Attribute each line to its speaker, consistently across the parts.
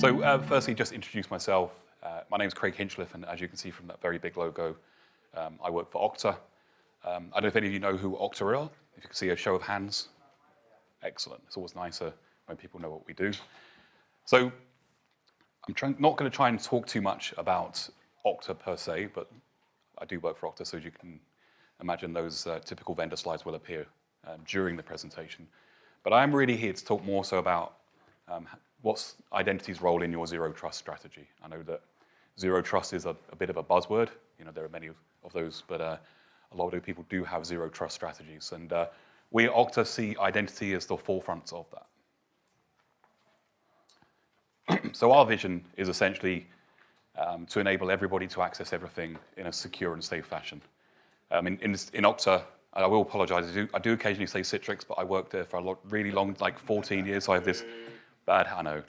Speaker 1: Firstly, just introduce myself. My name is Craig Hinchliffe, and as you can see from that very big logo, I work for Okta. I don't know if any of you know who Okta are. If you can see a show of hands. Excellent. It's always nicer when people know what we do. So I'm not going to try and talk too much about Okta per se, but I do work for Okta, so as you can imagine, those typical vendor slides will appear during the presentation. But I'm really here to talk more so about what's identity's role in your zero trust strategy. I know that zero trust is a bit of a buzzword. You know, there are many of those, but a lot of people do have zero trust strategies. And we at Okta see identity as the forefront of that. So our vision is essentially to enable everybody to access everything in a secure and safe fashion. In Okta, I will apologize, I do occasionally say Citrix, but I worked there for a really long, like 14 years, so I have this bad, I know,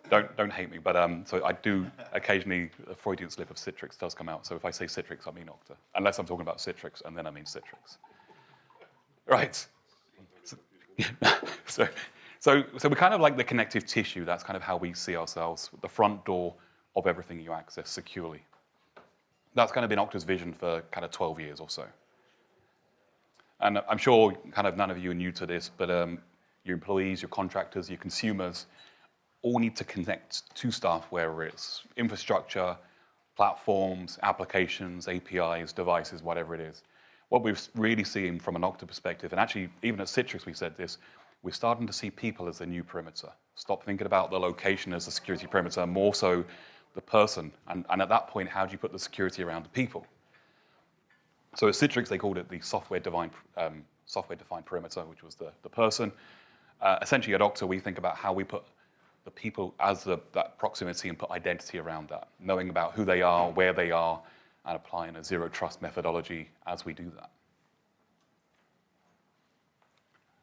Speaker 1: don't hate me, but so I do occasionally, a Freudian slip of Citrix does come out, so if I say Citrix, I mean Okta, unless I'm talking about Citrix, and then I mean Citrix. Right. So we're kind of like the connective tissue. That's kind of how we see ourselves, the front door of everything you access securely. That's kind of been Okta's vision for kind of 12 years or so. And I'm sure kind of none of you are new to this, but your employees, your contractors, your consumers all need to connect to stuff, whether it's infrastructure, platforms, applications, APIs, devices, whatever it is. What we've really seen from an Okta perspective, and actually even at Citrix we said this, we're starting to see people as the new perimeter. Stop thinking about the location as the security perimeter, more so the person. And at that point, how do you put the security around the people? So at Citrix, they called it the software-defined perimeter, which was the person. Essentially at Okta, we think about how we put the people as that proximity and put identity around that, knowing about who they are, where they are, and applying a zero trust methodology as we do that.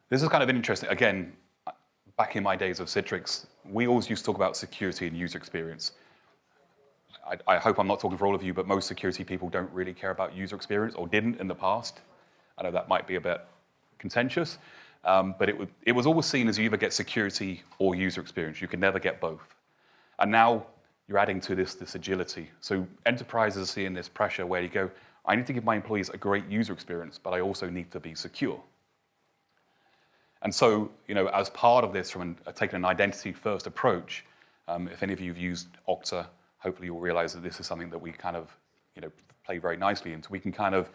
Speaker 1: This is kind of interesting. Again, back in my days of Citrix, we always used to talk about security and user experience. I hope I'm not talking for all of you, but most security people don't really care about user experience, or didn't in the past. I know that might be a bit contentious, but it was always seen as you either get security or user experience. You can never get both. And now you're adding to this agility. So enterprises are seeing this pressure where you go, I need to give my employees a great user experience, but I also need to be secure. And so, you know, as part of this, from taking an identity-first approach, if any of you have used Okta, hopefully you'll realize that this is something that we kind of, you know, play very nicely into. We can kind of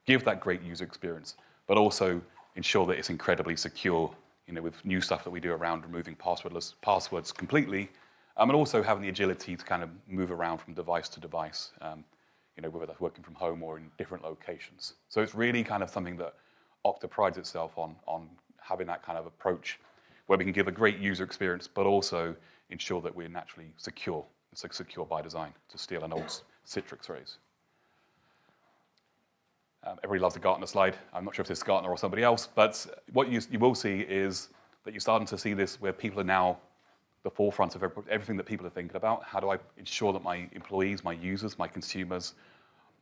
Speaker 1: give that great user experience, but also ensure that it's incredibly secure, you know, with new stuff that we do around removing passwords completely, and also having the agility to kind of move around from device to device, you know, whether that's working from home or in different locations. So it's really kind of something that Okta prides itself on having that kind of approach where we can give a great user experience, but also ensure that we're naturally secure. It's like secure by design, to steal an old Citrix phrase. Everybody loves the Gartner slide. I'm not sure if it's Gartner or somebody else, but what you will see is that you're starting to see this where people are now the forefront of everything that people are thinking about. How do I ensure that my employees, my users, my consumers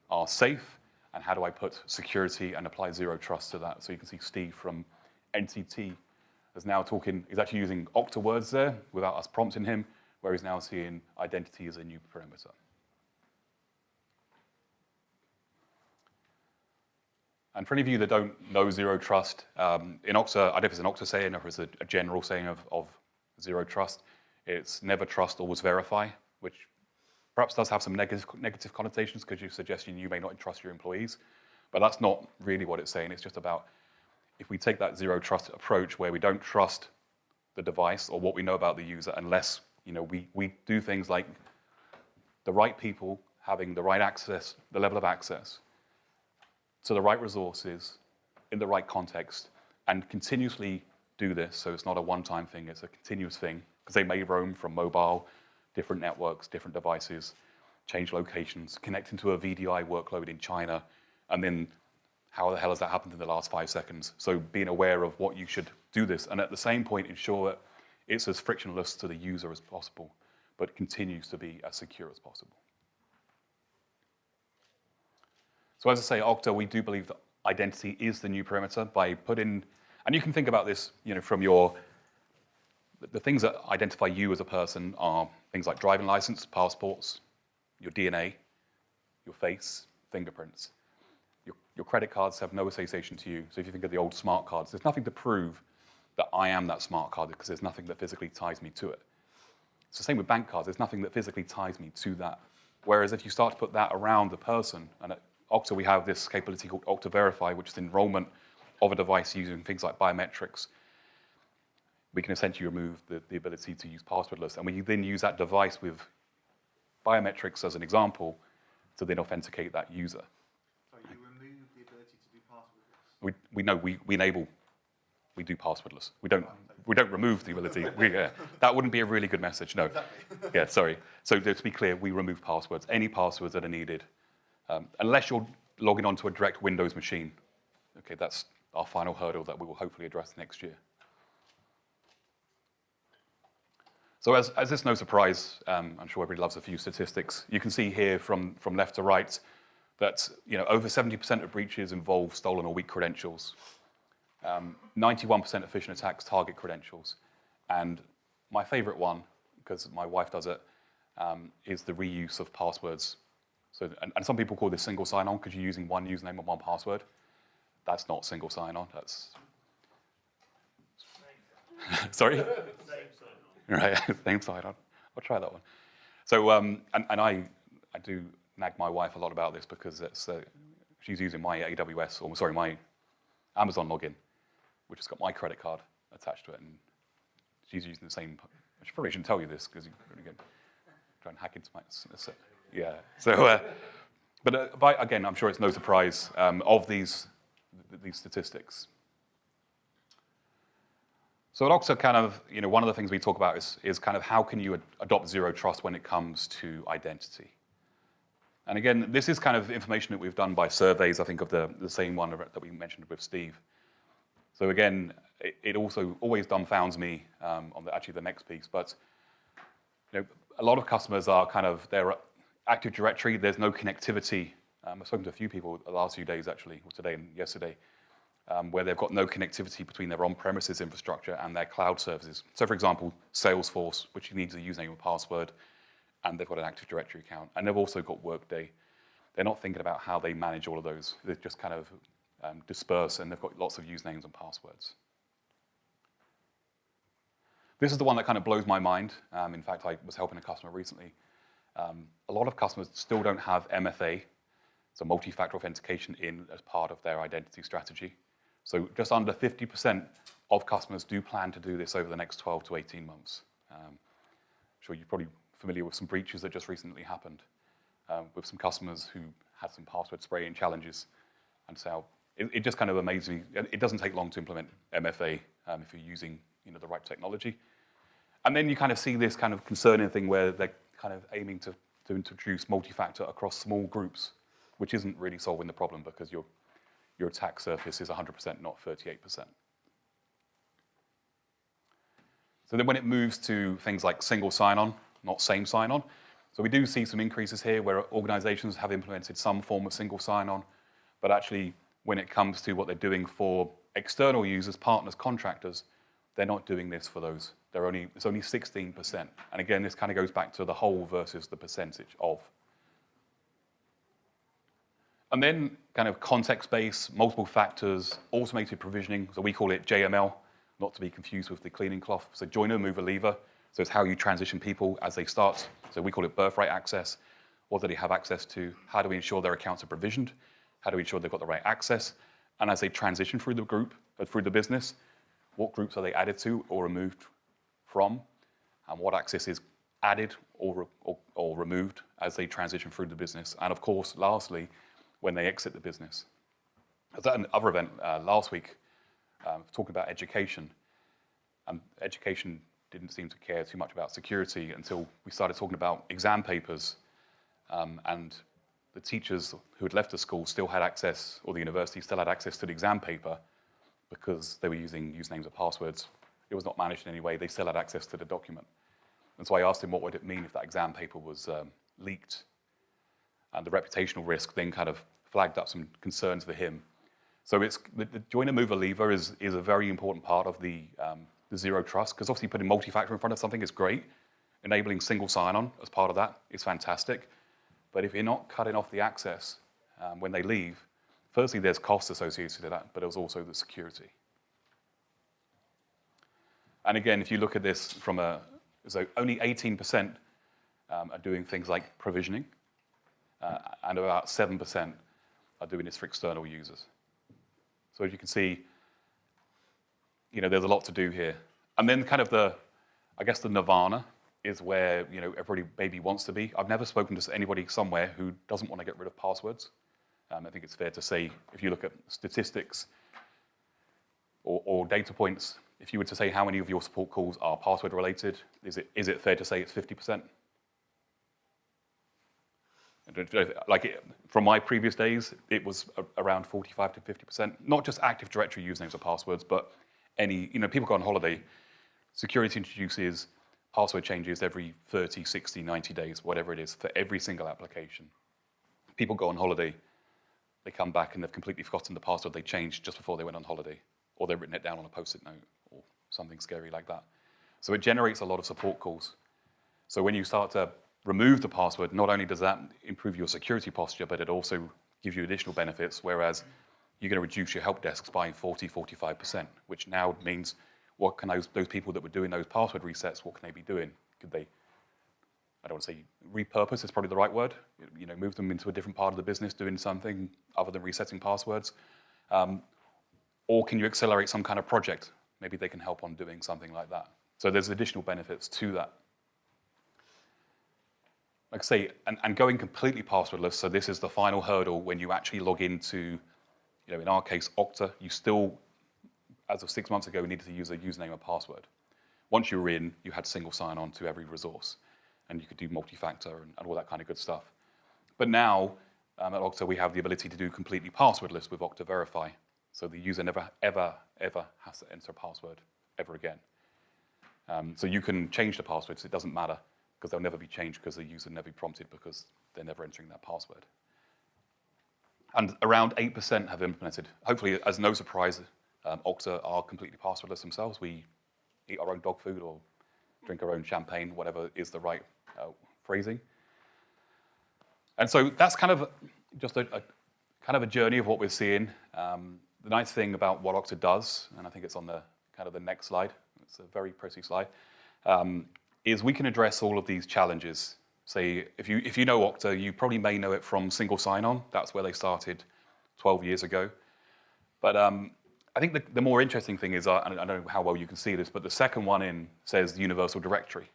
Speaker 1: are safe? And how do I put security and apply zero trust to that? So you can see Steve from NTT is now talking, he's actually using Okta words there without us prompting him, where he's now seeing identity as a new perimeter. And for any of you that don't know zero trust, in Okta, I don't know if it's an Okta saying or if it's a general saying of zero trust, it's never trust, always verify, which perhaps does have some negative connotations because you're suggesting you may not trust your employees, but that's not really what it's saying. It's just about if we take that zero trust approach where we don't trust the device or what we know about the user unless, you know, we do things like the right people having the right access, the level of access to the right resources in the right context, and continuously do this. So it's not a one-time thing, it's a continuous thing, because they may roam from mobile, different networks, different devices, change locations, connect into a VDI workload in China, and then how the hell has that happened in the last 5 seconds? So being aware of what you should do this, and at the same point ensure that it's as frictionless to the user as possible, but continues to be as secure as possible. So as I say, Okta, we do believe that identity is the new perimeter by putting, and you can think about this, you know, from the things that identify you as a person are things like driving license, passports, your DNA, your face, fingerprints. Your credit cards have no association to you. So if you think of the old smart cards, there's nothing to prove that I am that smart card because there's nothing that physically ties me to it. It's the same with bank cards. There's nothing that physically ties me to that. Whereas if you start to put that around the person, and at Okta we have this capability called Okta Verify, which is enrollment of a device using things like biometrics. We can essentially remove the ability to use passwordless. And we then use that device with biometrics as an example to then authenticate that user.
Speaker 2: So you remove the ability to do passwordless?
Speaker 1: We know, we enable, we do passwordless. We don't remove the ability. That wouldn't be a really good message, no.
Speaker 2: Exactly.
Speaker 1: Yeah, sorry. So to be clear, we remove passwords, any passwords that are needed, unless you're logging onto a direct Windows machine. Okay, that's our final hurdle that we will hopefully address next year. So as it's no surprise, I'm sure everybody loves a few statistics. You can see here from left to right that over 70% of breaches involve stolen or weak credentials. 91% of phishing attacks target credentials. And my favorite one, because my wife does it, is the reuse of passwords. So, and some people call this single sign-on because you're using one username and one password. That's not single sign-on. That's sorry. Right, same sign-on. I'll try that one. So, and I do nag my wife a lot about this because she's using my AWS, or sorry, my Amazon login, which has got my credit card attached to it, and she's using the same. I probably shouldn't tell you this because you're going to try and hack into my. Yeah. So, but again, I'm sure it's no surprise of these statistics. So at Okta, kind of, one of the things we talk about is kind of how can you adopt zero trust when it comes to identity. And again, this is kind of information that we've done by surveys, I think, of the same one that we mentioned with Steve. So again, it also always dumbfounds me on the next piece, but a lot of customers are kind of, they're Active Directory, there's no connectivity. I've spoken to a few people the last few days, actually, or today and yesterday, where they've got no connectivity between their on-premises infrastructure and their cloud services. So for example, Salesforce, which needs a username and password, and they've got an Active Directory account, and they've also got Workday. They're not thinking about how they manage all of those. They're just kind of disperse, and they've got lots of usernames and passwords. This is the one that kind of blows my mind. In fact, I was helping a customer recently. A lot of customers still don't have MFA, so multi-factor authentication, in as part of their identity strategy. So just under 50% of customers do plan to do this over the next 12 to 18 months. I'm sure you're probably familiar with some breaches that just recently happened with some customers who had some password spraying challenges. And so it just kind of amazes me. It doesn't take long to implement MFA if you're using the right technology. And then you kind of see this kind of concerning thing where they're kind of aiming to introduce multi-factor across small groups, which isn't really solving the problem because your attack surface is 100%, not 38%. So then when it moves to things like single sign-on, not same sign-on, so we do see some increases here where organizations have implemented some form of single sign-on, but actually when it comes to what they're doing for external users, partners, contractors, they're not doing this for those. It's only 16%. And again, this kind of goes back to the whole versus the percentage of. And then kind of context-based, multiple factors, automated provisioning. So we call it JML, not to be confused with the cleaning cloth. So joiner, mover, leaver. So it's how you transition people as they start. So we call it birthright access. What do they have access to? How do we ensure their accounts are provisioned? How do we ensure they've got the right access? And as they transition through the group, through the business, what groups are they added to or removed from? And what access is added or removed as they transition through the business? And of course, lastly, when they exit the business. I was at another event last week talking about education. And education didn't seem to care too much about security until we started talking about exam papers. And the teachers who had left the school still had access, or the university still had access to the exam paper because they were using usernames or passwords. It was not managed in any way. They still had access to the document. And so I asked him what would it mean if that exam paper was leaked. And the reputational risk then kind of flagged up some concerns for him. So it's the joiner, mover, leaver is a very important part of the the zero trust, because obviously putting multi-factor in front of something is great. Enabling single sign-on as part of that is fantastic. But if you're not cutting off the access when they leave, firstly, there's costs associated with that, but there's also the security. And again, if you look at this so only 18% are doing things like provisioning, and about 7% are doing this for external users. So as you can see, there's a lot to do here. And then kind of the nirvana is where everybody maybe wants to be. I've never spoken to anybody somewhere who doesn't want to get rid of passwords. I think it's fair to say, if you look at statistics or data points, if you were to say how many of your support calls are password related, is it fair to say it's 50%? From my previous days, it was around 45 to 50%. Not just Active Directory usernames or passwords, but any, people go on holiday. Security introduces password changes every 30, 60, 90 days, whatever it is, for every single application. People go on holiday, they come back and they've completely forgotten the password they changed just before they went on holiday, or they've written it down on a Post-it note, or something scary like that. So it generates a lot of support calls. So when you start to remove the password, not only does that improve your security posture, but it also gives you additional benefits, whereas you're going to reduce your help desks by 40, 45%, which now means what can those people that were doing those password resets, what can they be doing? Could they, I don't want to say repurpose is probably the right word, move them into a different part of the business doing something other than resetting passwords? Or can you accelerate some kind of project? Maybe they can help on doing something like that. So there's additional benefits to that. Like I say, and going completely passwordless, so this is the final hurdle when you actually log into, in our case, Okta, you still, as of 6 months ago, needed to use a username and password. Once you were in, you had single sign-on to every resource, and you could do multi-factor and all that kind of good stuff. But now, at Okta, we have the ability to do completely passwordless with Okta Verify. So the user never, ever, ever has to enter a password ever again. So you can change the passwords, it doesn't matter, because they'll never be changed because the user never be prompted because they're never entering that password. And around 8% have implemented. Hopefully, as no surprise, Okta are completely passwordless themselves. We eat our own dog food or drink our own champagne, whatever is the right phrasing. And so that's kind of just a kind of a journey of what we're seeing. The nice thing about what Okta does, and I think it's on the kind of the next slide, it's a very pretty slide, is we can address all of these challenges. Say, if you know Okta, you probably may know it from single sign-on. That's where they started 12 years ago. But I think the more interesting thing is, I don't know how well you can see this, but the second one in says Universal Directory.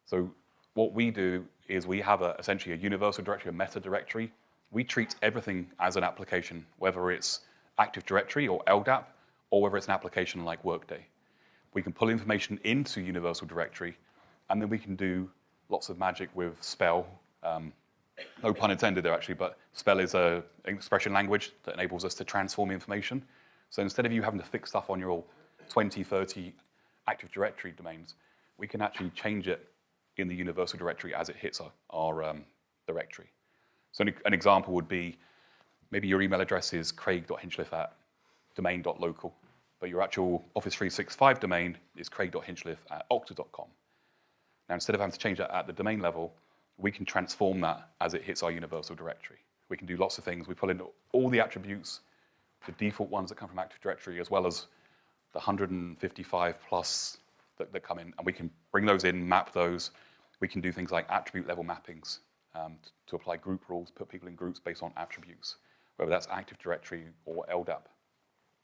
Speaker 1: So what we do is we have essentially a Universal Directory, a meta directory. We treat everything as an application, whether it's Active Directory or LDAP, or whether it's an application like Workday. We can pull information into Universal Directory, and then we can do lots of magic with spell. No pun intended there, actually, but spell is an expression language that enables us to transform information. So instead of you having to fix stuff on your 20, 30 Active Directory domains, we can actually change it in the Universal Directory as it hits our directory. So an example would be, maybe your email address is craig.hinchliffe@domain.local, but your actual Office 365 domain is craig.hinchliffe@okta.com. Now, instead of having to change that at the domain level, we can transform that as it hits our Universal Directory. We can do lots of things. We pull in all the attributes, the default ones that come from Active Directory, as well as the 155 plus that come in, and we can bring those in, map those. We can do things like attribute level mappings to apply group rules, put people in groups based on attributes, whether that's Active Directory or LDAP.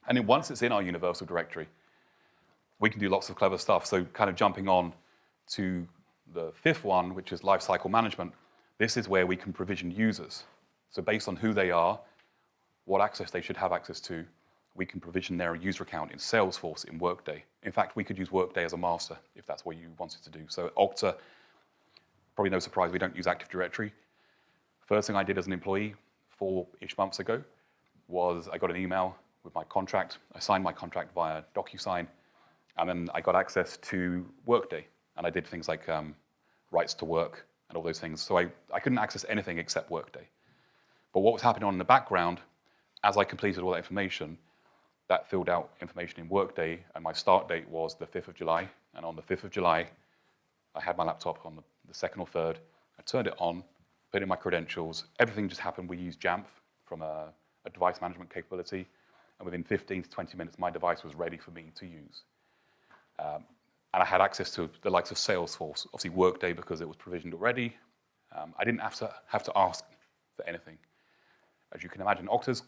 Speaker 1: And then once it's in our Universal Directory, we can do lots of clever stuff. So kind of jumping on to the fifth one, which is lifecycle management, this is where we can provision users. So based on who they are, what access they should have access to, we can provision their user account in Salesforce, in Workday. In fact, we could use Workday as a master if that's what you wanted to do. So at Okta, probably no surprise, we don't use Active Directory. First thing I did as an employee 4-ish months ago was I got an email with my contract. I signed my contract via DocuSign, and then I got access to Workday. And I did things like rights to work and all those things. So I couldn't access anything except Workday. But what was happening on in the background, as I completed all that information, that filled out information in Workday, and my start date was the 5th of July. And on the 5th of July, I had my laptop on the 2nd or 3rd. I turned it on, put in my credentials. Everything just happened. We used Jamf from a device management capability. And within 15 to 20 minutes, my device was ready for me to use. And I had access to the likes of Salesforce, obviously Workday because it was provisioned already. I didn't have to ask for anything. As you can imagine, Okta's,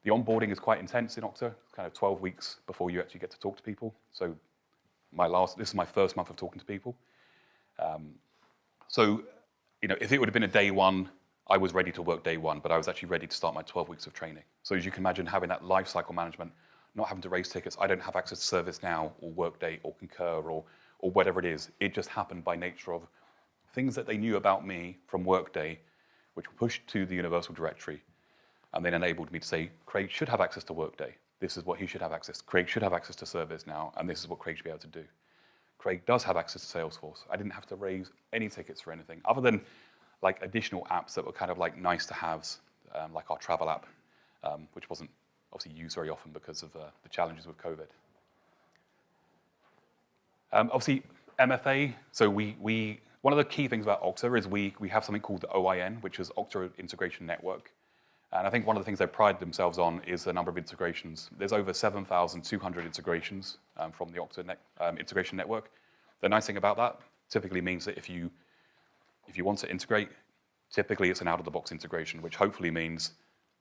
Speaker 1: the onboarding is quite intense in Okta, kind of 12 weeks before you actually get to talk to people. So this is my first month of talking to people. So, if it would have been a day one, I was ready to work day one, but I was actually ready to start my 12 weeks of training. So as you can imagine, having that life cycle management, not having to raise tickets, I don't have access to ServiceNow or Workday or Concur or whatever it is. It just happened by nature of things that they knew about me from Workday, which were pushed to the Universal Directory, and then enabled me to say, Craig should have access to Workday. This is what he should have access to. Craig should have access to ServiceNow, and this is what Craig should be able to do. Craig does have access to Salesforce. I didn't have to raise any tickets for anything, other than like additional apps that were kind of like nice to haves, like our travel app, which wasn't obviously used very often because of the challenges with COVID. Obviously, MFA, so one of the key things about Okta is we have something called the OIN, which is Okta Integration Network. And I think one of the things they pride themselves on is the number of integrations. There's over 7,200 integrations from the Okta Integration Network. The nice thing about that typically means that if you want to integrate, typically it's an out-of-the-box integration, which hopefully means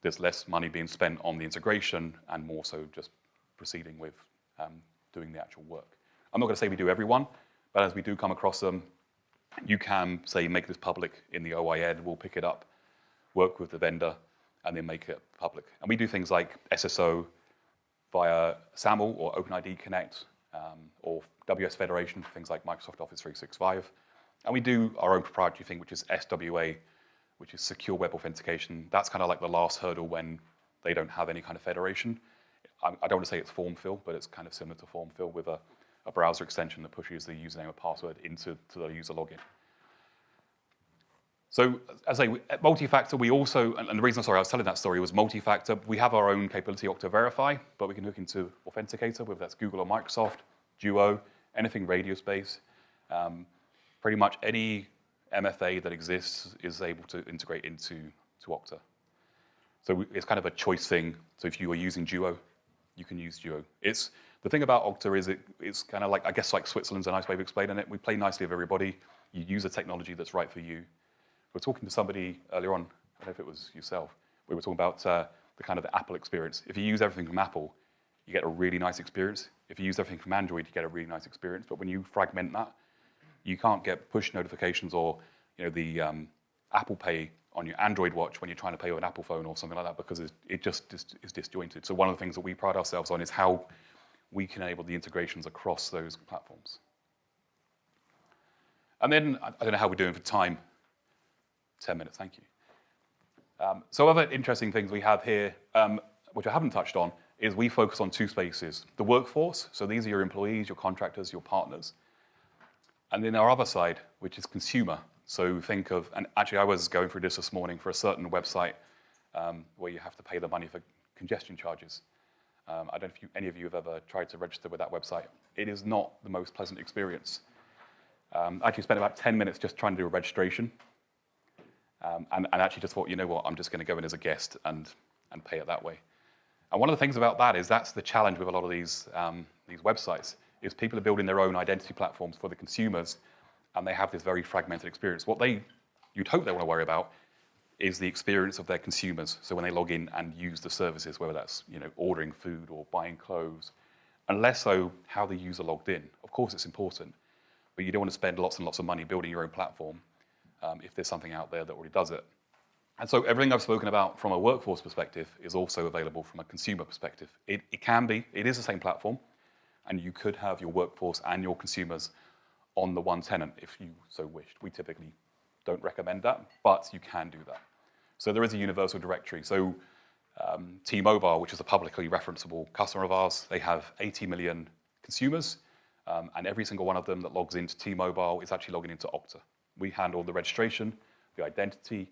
Speaker 1: there's less money being spent on the integration and more so just proceeding with doing the actual work. I'm not going to say we do every one, but as we do come across them, you can, say, make this public in the OIN, we'll pick it up, work with the vendor, and then make it public. And we do things like SSO via SAML or OpenID Connect or WS Federation for things like Microsoft Office 365. And we do our own proprietary thing, which is SWA, which is Secure Web Authentication. That's kind of like the last hurdle when they don't have any kind of federation. I don't want to say it's form fill, but it's kind of similar to form fill with a browser extension that pushes the username and password into the user login. So as I say, multi-factor, we also, and the reason, sorry, I was telling that story was multi-factor. We have our own capability, Okta Verify, but we can hook into Authenticator, whether that's Google or Microsoft, Duo, anything Radiospace. Pretty much any MFA that exists is able to integrate into Okta. So it's kind of a choice thing. So if you are using Duo, you can use Duo. The thing about Okta is it's kind of like, I guess like Switzerland's a nice way of explaining it. We play nicely with everybody. You use a technology that's right for you. We were talking to somebody earlier on, I don't know if it was yourself, we were talking about the kind of the Apple experience. If you use everything from Apple, you get a really nice experience. If you use everything from Android, you get a really nice experience. But when you fragment that, you can't get push notifications or the Apple Pay on your Android watch when you're trying to pay with an Apple phone or something like that because it just is disjointed. So one of the things that we pride ourselves on is how we can enable the integrations across those platforms. And then, I don't know how we're doing for time. 10 minutes, thank you. So other interesting things we have here, which I haven't touched on, is we focus on two spaces. The workforce, so these are your employees, your contractors, your partners. And then our other side, which is consumer. So think of, and actually I was going through this morning for a certain website where you have to pay the money for congestion charges. I don't know if any of you have ever tried to register with that website. It is not the most pleasant experience. I actually spent about 10 minutes just trying to do a registration. And actually just thought, you know what, I'm just going to go in as a guest and pay it that way. And one of the things about that is that's the challenge with a lot of these websites, is people are building their own identity platforms for the consumers, and they have this very fragmented experience. What you'd hope they want to worry about is the experience of their consumers. So when they log in and use the services, whether that's ordering food or buying clothes, and less so how the user logged in. Of course it's important, but you don't want to spend lots and lots of money building your own platform if there's something out there that already does it. And so everything I've spoken about from a workforce perspective is also available from a consumer perspective. It is the same platform, and you could have your workforce and your consumers on the one tenant if you so wished. We typically don't recommend that, but you can do that. So there is a universal directory. So T-Mobile, which is a publicly referenceable customer of ours, they have 80 million consumers, and every single one of them that logs into T-Mobile is actually logging into Okta. We handle the registration, the identity,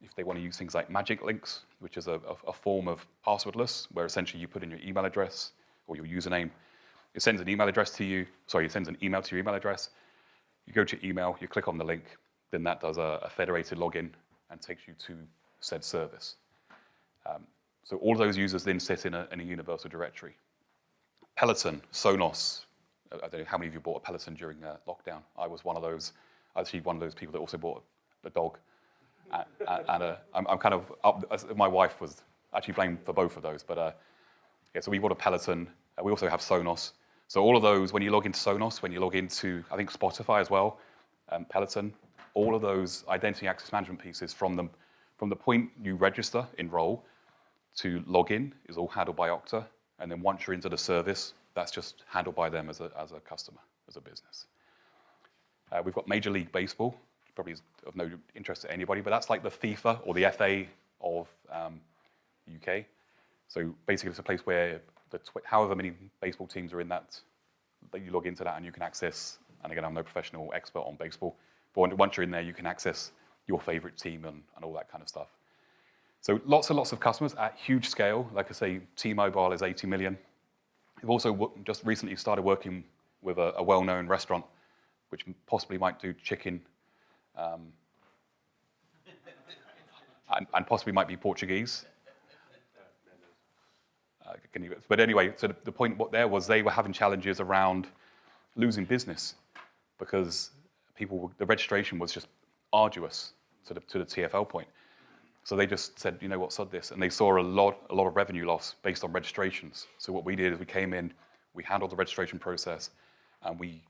Speaker 1: if they want to use things like magic links, which is a form of passwordless, where essentially you put in your email address or your username. It sends an email address to you. Sorry, it sends an email to your email address. You go to your email, you click on the link, then that does a federated login and takes you to said service. So all of those users then sit in a universal directory. Peloton, Sonos. I don't know how many of you bought a Peloton during lockdown. I was one of those. Actually, one of those people that also bought a dog. I'm kind of up. My wife was actually blamed for both of those. But yeah, so we bought a Peloton. We also have Sonos. So all of those, when you log into Sonos, when you log into, I think, Spotify as well, Peloton, all of those identity access management pieces from the point you register, enroll, to log in is all handled by Okta. And then once you're into the service, that's just handled by them as a customer, as a business. We've got Major League Baseball, probably is of no interest to anybody, but that's like the FIFA or the FA of UK. So basically it's a place where however many baseball teams are in that you log into that and you can access, and again, I'm no professional expert on baseball, but once you're in there, you can access your favorite team and all that kind of stuff. So lots and lots of customers at huge scale. Like I say, T-Mobile is 80 million. We've also just recently started working with a well-known restaurant, which possibly might do chicken, and possibly might be Portuguese. But anyway, so the point there was they were having challenges around losing business because the registration was just arduous to the TFL point. So they just said, you know what, sod this. And they saw a lot of revenue loss based on registrations. So what we did is we came in, we handled the registration process, and we,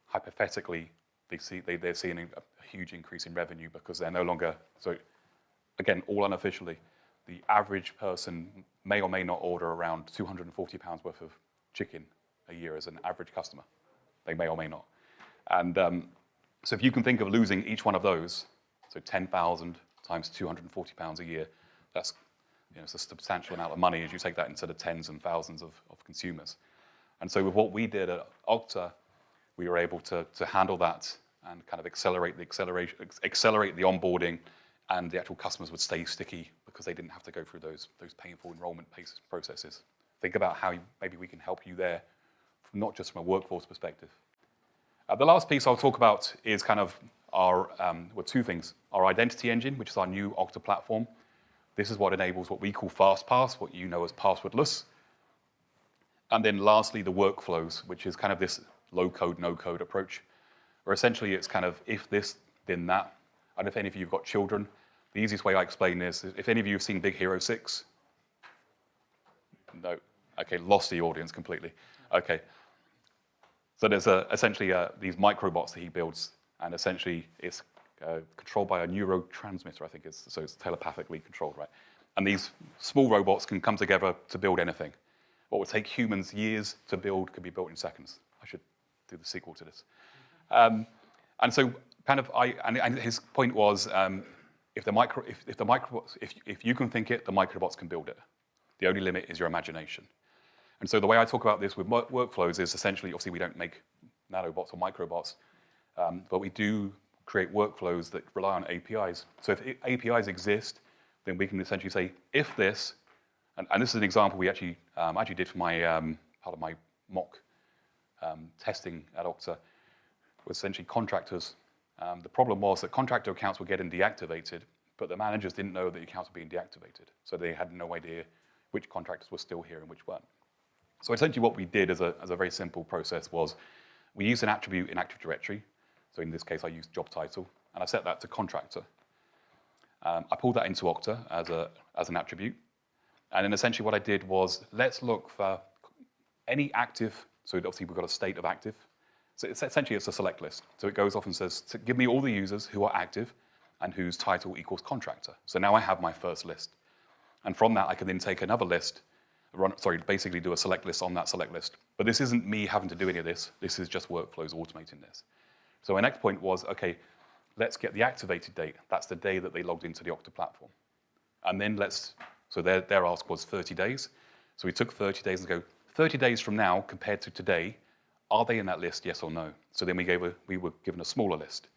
Speaker 1: hypothetically, they're seeing a huge increase in revenue because they're no longer, so again, all unofficially, the average person may or may not order around £240 worth of chicken a year as an average customer. They may or may not. And so if you can think of losing each one of those, so 10,000 times £240 a year, that's it's a substantial amount of money as you take that into the tens and thousands of consumers. And so with what we did at Okta, we were able to handle that and kind of accelerate the onboarding, and the actual customers would stay sticky because they didn't have to go through those painful enrollment processes. Think about how maybe we can help you there, not just from a workforce perspective. The last piece I'll talk about is kind of two things. Our identity engine, which is our new Okta platform. This is what enables what we call FastPass, what you know as passwordless. And then lastly, the workflows, which is kind of this low-code, no-code approach, where essentially it's kind of if this, then that. And if any of you have got children, the easiest way I explain this is if any of you have seen Big Hero 6? No. Okay, lost the audience completely. Okay. So there's essentially these microbots that he builds, and essentially it's controlled by a neurotransmitter, I think so it's telepathically controlled, right? And these small robots can come together to build anything. What would take humans years to build could be built in seconds. I should do the sequel to this. And so kind of and his point was if you can think it, the microbots can build it. The only limit is your imagination. And so the way I talk about this with workflows is essentially, obviously we don't make nanobots or microbots, but we do create workflows that rely on APIs. So if APIs exist, then we can essentially say, if this, and this is an example we actually did for my part of my mock testing at Okta, was essentially contractors. The problem was that contractor accounts were getting deactivated, but the managers didn't know that the accounts were being deactivated. So they had no idea which contractors were still here and which weren't. So essentially what we did as a very simple process was we used an attribute in Active Directory. So in this case, I used job title, and I set that to contractor. I pulled that into Okta as an attribute. And then essentially what I did was, let's look for any active, so obviously we've got a state of active. So it's a select list. So it goes off and says, give me all the users who are active and whose title equals contractor. So now I have my first list. And from that, I can then take another list, basically do a select list on that select list. But this isn't me having to do any of this. This is just workflows automating this. So my next point was, okay, let's get the activated date. That's the day that they logged into the Okta platform. And then so their ask was 30 days. So we took 30 days and go, 30 days from now compared to today, are they in that list, yes or no? So then we were given a smaller list.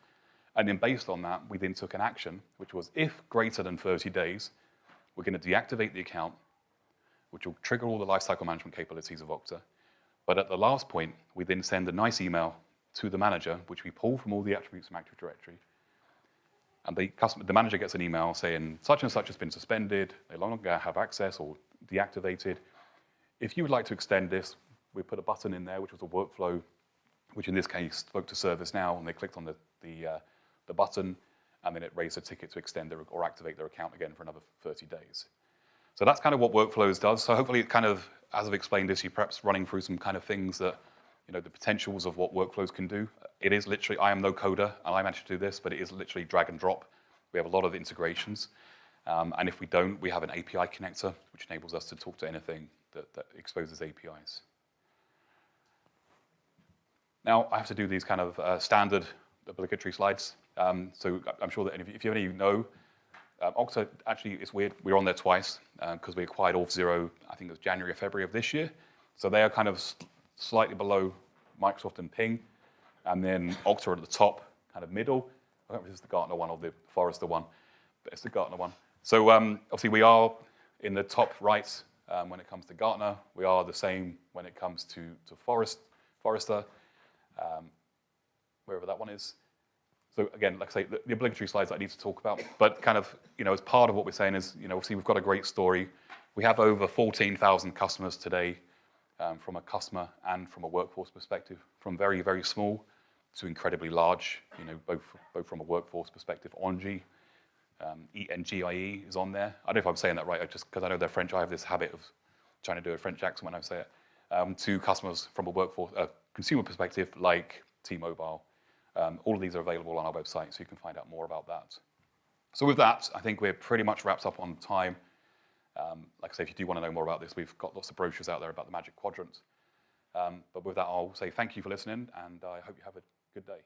Speaker 1: And then based on that, we then took an action, which was if greater than 30 days, we're going to deactivate the account, which will trigger all the lifecycle management capabilities of Okta. But at the last point, we then send a nice email to the manager, which we pull from all the attributes from Active Directory. And the manager gets an email saying, such and such has been suspended, they no longer have access or deactivated. If you would like to extend this, we put a button in there, which was a workflow, which in this case spoke to ServiceNow, and they clicked on the button, and then it raised a ticket to extend or activate their account again for another 30 days. So that's kind of what Workflows does. So hopefully it kind of, as I've explained this, you're perhaps running through some kind of things that, the potentials of what Workflows can do. It is literally, I am no coder, and I managed to do this, but it is literally drag and drop. We have a lot of integrations. And if we don't, we have an API connector, which enables us to talk to anything that exposes APIs. Now, I have to do these kind of standard obligatory slides. So I'm sure that if you any of you know, Okta, actually, it's weird. We're on there twice because we acquired Auth0, I think it was January or February of this year. So they are kind of slightly below Microsoft and Ping. And then Okta at the top, kind of middle. I don't know if this is the Gartner one or the Forrester one, but it's the Gartner one. So obviously, we are in the top right when it comes to Gartner. We are the same when it comes to Forrester, wherever that one is. So again, like I say, the obligatory slides that I need to talk about, but kind of, as part of what we're saying is, obviously we've got a great story. We have over 14,000 customers today from a customer and from a workforce perspective, from very, very small to incredibly large, both from a workforce perspective. Engie, ENGIE is on there. I don't know if I'm saying that right, just because I know they're French. I have this habit of trying to do a French accent when I say it. To customers from a workforce, consumer perspective, like T-Mobile. All of these are available on our website, so you can find out more about that. So with that, I think we're pretty much wrapped up on time. Like I say, if you do want to know more about this, we've got lots of brochures out there about the Magic Quadrant. But with that, I'll say thank you for listening, and I hope you have a good day.